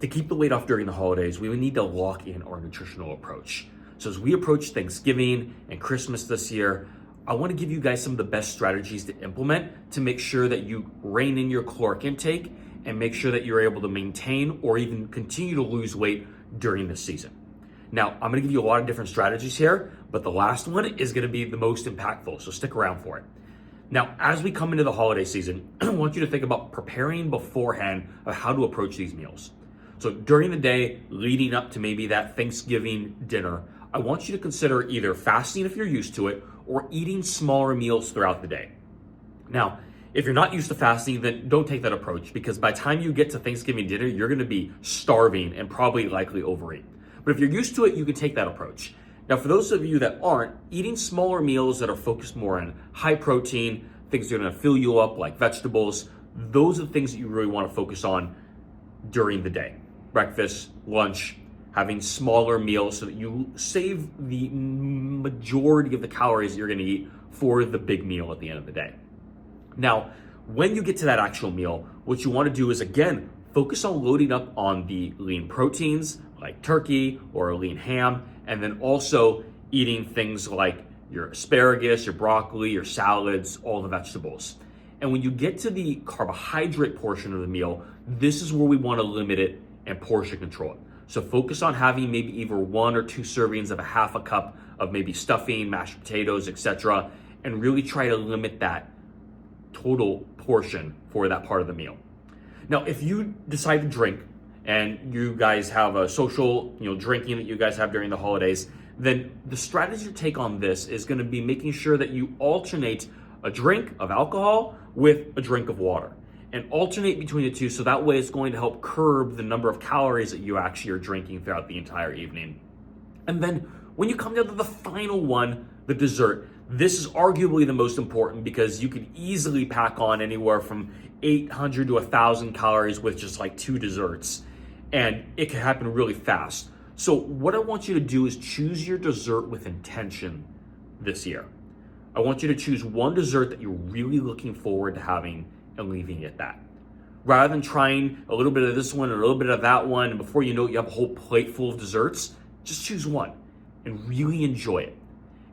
To keep the weight off during the holidays, we would need to lock in our nutritional approach. So as we approach Thanksgiving and Christmas this year, I want to give you guys some of the best strategies to implement to make sure that you rein in your caloric intake and make sure that you're able to maintain or even continue to lose weight during this season. Now, I'm going to give you a lot of different strategies here, but the last one is going to be the most impactful, so stick around for it. Now, as we come into the holiday season, I want you to think about preparing beforehand of how to approach these meals. So during the day, leading up to maybe that Thanksgiving dinner, I want you to consider either fasting if you're used to it or eating smaller meals throughout the day. Now, if you're not used to fasting, then don't take that approach because by the time you get to Thanksgiving dinner, you're gonna be starving and probably likely overeat. But if you're used to it, you can take that approach. Now, for those of you that aren't, eating smaller meals that are focused more on high protein, things that are gonna fill you up like vegetables, those are the things that you really wanna focus on during the day. Breakfast, lunch, having smaller meals so that you save the majority of the calories you're gonna eat for the big meal at the end of the day. Now, when you get to that actual meal, what you wanna do is, again, focus on loading up on the lean proteins like turkey or a lean ham, and then also eating things like your asparagus, your broccoli, your salads, all the vegetables. And when you get to the carbohydrate portion of the meal, this is where we wanna limit it and portion control it. So focus on having maybe either 1 or 2 servings of a half a cup of maybe stuffing, mashed potatoes, etc., and really try to limit that total portion for that part of the meal. Now, if you decide to drink and you guys have a social, drinking that you guys have during the holidays, then the strategy to take on this is going to be making sure that you alternate a drink of alcohol with a drink of water and alternate between the two, so that way it's going to help curb the number of calories that you actually are drinking throughout the entire evening. And then when you come down to the final one, the dessert, this is arguably the most important because you could easily pack on anywhere from 800 to 1,000 calories with just like 2 desserts, and it can happen really fast. So what I want you to do is choose your dessert with intention this year. I want you to choose one dessert that you're really looking forward to having and leaving it at that. Rather than trying a little bit of this one and a little bit of that one, and before you know it, you have a whole plate full of desserts, just choose one and really enjoy it.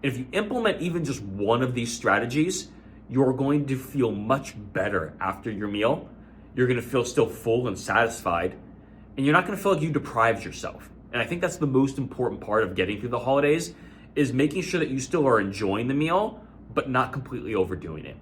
And if you implement even just one of these strategies, you're going to feel much better after your meal. You're gonna feel still full and satisfied, and you're not gonna feel like you deprived yourself. And I think that's the most important part of getting through the holidays, is making sure that you still are enjoying the meal, but not completely overdoing it.